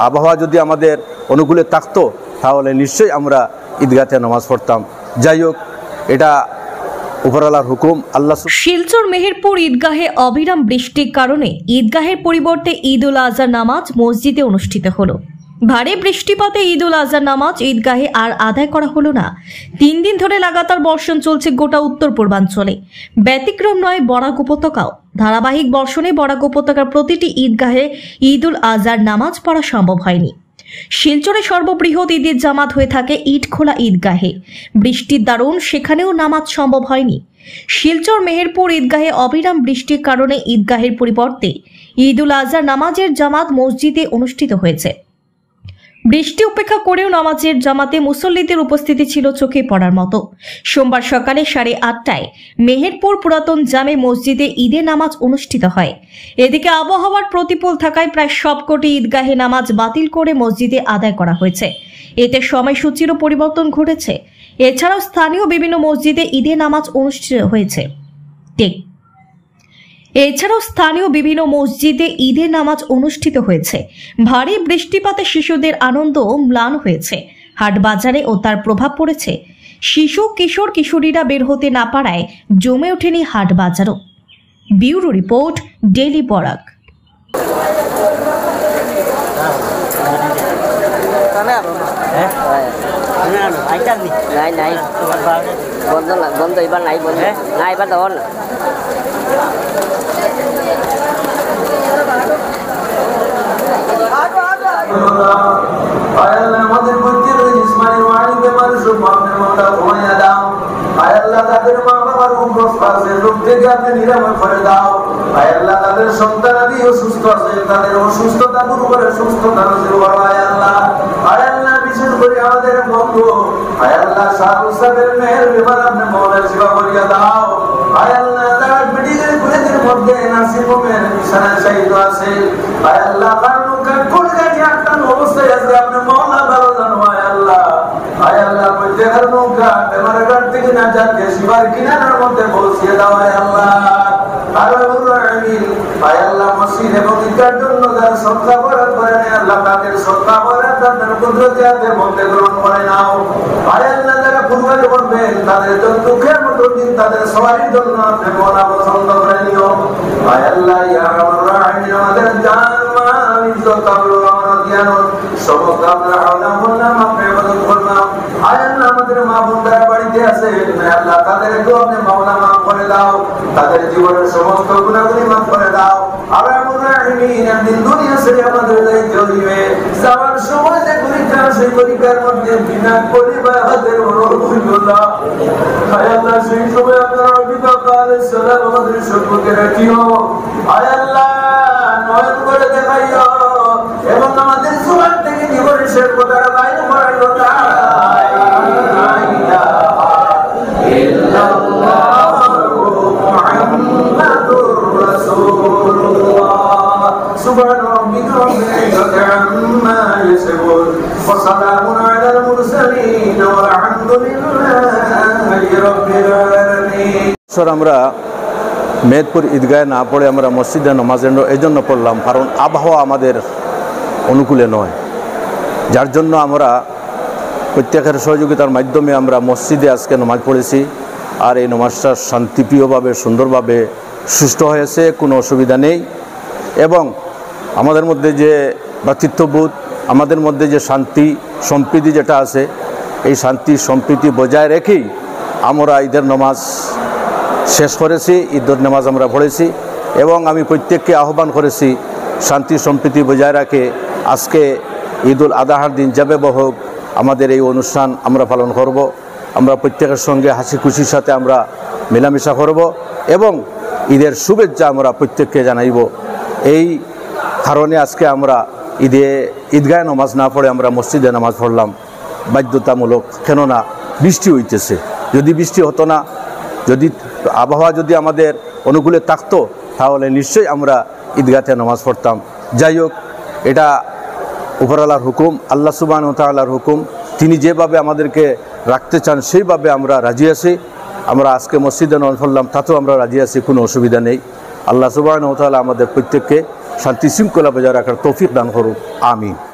আবহাওয়া যদি আমাদের অনুকূলে থাকতো তাহলে নিশ্চয়ই আমরা ঈদগাহে নামাজ পড়তাম। যাই হোক, এটা উপরওয়ালার হুকুম। আল্লাহ। শিলচর মেহেরপুর ঈদগাহে অবিরাম বৃষ্টির কারণে ঈদগাহের পরিবর্তে ঈদ উল আজহার নামাজ মসজিদে অনুষ্ঠিত হলো। ভারী বৃষ্টিপাতে ঈদ উল আজহার নামাজ ঈদগাহে আর আদায় করা হলো না। 3 দিন ধরে লাগাতার বর্ষণ চলছে গোটা উত্তর পূর্বাঞ্চলে। ব্যতিক্রম নয় বরাক উপত্যকাও। ধারাবাহিক বর্ষণে বরাক উপত্যকার প্রতিটি ঈদগাহে ঈদ উল আজহার নামাজ পড়া সম্ভব হয়নি। শিলচরে সর্ববৃহৎ ঈদের জামাত হয়ে থাকে ইটখোলা ঈদগাহে। বৃষ্টির দারুণ সেখানেও নামাজ সম্ভব হয়নি। শিলচর মেহেরপুর ঈদগাহে অবিরাম বৃষ্টির কারণে ঈদগাহের পরিবর্তে ঈদ উল আজহার নামাজের জামাত মসজিদে অনুষ্ঠিত হয়েছে। বৃষ্টি উপেক্ষা করেও নামাজের জামাতে মুসল্লিদের উপস্থিতি ছিল চোখে পড়ার মতো। সোমবার সকালে 8:30টায় মেহেরপুর পুরাতন জামে মসজিদে ঈদের নামাজ অনুষ্ঠিত হয়। এদিকে আবহাওয়ার প্রতিকূল থাকায় প্রায় সবকটি ঈদগাহে নামাজ বাতিল করে মসজিদে আদায় করা হয়েছে। এতে সময়সূচিরও পরিবর্তন ঘটেছে। এছাড়াও স্থানীয় বিভিন্ন মসজিদে ঈদের নামাজ অনুষ্ঠিত হয়েছে। ভারী বৃষ্টিপাতে শিশুদের আনন্দ ম্লান হয়েছে। হাট বাজারে ও তার প্রভাব পড়েছে। শিশু কিশোর কিশোরীরা বের হতে না পারায় জমে ওঠেনি হাট বাজারও। Bureau report, daily Barak. বন্ধ এবার নাই, বন্ধ না, এবার দেওয়ার না। আমাদের ইসমাইল ওয়াহিদকে মানুষের মামলার মতো ঘুমাইয়া দাও। আয় আল্লাহ, তাদের মা বাবার উপস্থাপনের রোগ থেকে আপনি নিরাময় করে দাও। আয় আল্লাহ, তাদের সন্তানাদি অসুস্থ আছে, তাদের অসুস্থতা দূর করে সুস্থতা নসিব করো। আয় আল্লাহ, বিশেষ করে আমাদের বন্ধু আয় আল্লাহ শাহুল সাহেবের মেয়ের ব্যাপারে আপনি মৌলার সেবা করিয়া দাও। আয় আল্লাহ, তার মেডিকেল কলেজের মধ্যে নার্সিং হোমের বিছানায় শায়িত আছে। আয় আল্লাহ, অবস্থায় আছে, আপনি মৌলা ভালো জানো। আয় আল্লাহ, প্রত্যেকের নৌকা বেমারের ঘাট থেকে না যাতে শিবার কিনারার মধ্যে পৌঁছিয়ে দাও। আয় আল্লাহ, আয় আল্লাহ, মসজিদ এবং ঈদগার জন্য যারা সদকা বরাত করেন আল্লাহ, তাদের সদকা বরাত আপনার কুদরতি হাতের মধ্যে গ্রহণ করে নাও। আয় আল্লাহ, যারা কুরবানি করবেন তাদের জন্য দুঃখের মতো দিন তাদের সবারই জন্য আপনি মওলা পছন্দ করে নিও। আয় আল্লাহ, ইয়া আরহামার রাহিমিন, আমাদের জান মাল ইজ্জত আল্লাহ আমানত সমস্ত আপনার আওলা মোল্লা আপনি ইবাদত করলাম। আয় আল্লাহ, আমাদের মা বোনরা বাড়িতে আছে আল্লাহ, তাদেরকে আপনি মাওলা মাফ করে দাও, তাদের জীবনের সমস্ত গুনাহগুলি মাফ করে দাও। আরহামুর রাহিমিন, একদিন দুনিয়া ছেড়ে আমাদের দায়িত্ব দিবে। যাওয়ার সময় যে পরীক্ষা, সেই পরীক্ষার মধ্যে বিনা পরিবার হাতের অনুরোধ হইল। আয় আল্লাহ, সেই সময় আপনার অভিজ্ঞতা আলাইহিস সালাম আমাদের সম্পর্কে রাখিও। আয় আল্লাহ, নয়ন করে দেখাইও এবং আমাদের জবান থেকে জীবনের শেষ কথাটা বাইরে করাইও। سبحان ربك رب العزة عما يصفون وسلام على المرسلين والحمد لله رب العالمين। আমরা মেহেরপুর ঈদগাহে না পড়ে আমরা মসজিদে নামাজ এই জন্য পড়লাম, কারণ আবহাওয়া আমাদের অনুকূলে নয়, যার জন্য আমরা প্রত্যেকের সহযোগিতার মাধ্যমে আমরা মসজিদে আজকে নামাজ পড়েছি। আর এই নামাজটা শান্তিপ্রিয়ভাবে সুন্দরভাবে সুষ্ঠু হয়েছে, কোনো অসুবিধা নেই। এবং আমাদের মধ্যে যে ভ্রাতৃত্ববোধ, আমাদের মধ্যে যে শান্তি সম্প্রীতি যেটা আছে, এই শান্তি সম্প্রীতি বজায় রেখেই আমরা ঈদের নামাজ শেষ করেছি, ঈদের নামাজ আমরা পড়েছি। এবং আমি প্রত্যেককে আহ্বান করেছি শান্তি সম্প্রীতি বজায় রাখে আজকে ঈদ উল আজহার দিন যাবে হোক আমাদের এই অনুষ্ঠান আমরা পালন করব। আমরা প্রত্যেকের সঙ্গে হাসি খুশির সাথে আমরা মেলামেশা করব এবং ঈদের শুভেচ্ছা আমরা প্রত্যেককে জানাইব। এই কারণে আজকে আমরা ঈদগাহে নামাজ না পড়ে আমরা মসজিদে নামাজ পড়লাম বাধ্যতামূলক। কেননা বৃষ্টি হইতেছে, যদি বৃষ্টি হতো না, যদি আবহাওয়া যদি আমাদের অনুকূলে থাকতো তাহলে নিশ্চয়ই আমরা ঈদগাহে নামাজ পড়তাম। যাই হোক, এটা উপরওয়ালার হুকুম, আল্লাহ সুবহানাহু ওয়া তাআলার হুকুম। তিনি যেভাবে আমাদেরকে রাখতে চান সেইভাবে আমরা রাজি আছি। আমরা আজকে মসজিদে নামাজ পড়লাম, তাতেও আমরা রাজি আছি, কোনো অসুবিধা নেই। আল্লাহ সুবহানাহু ওয়া তাআলা আমাদের প্রত্যেককে শান্তি শৃঙ্খলা বজায় রাখার তৌফিক দান করুন, আমিন।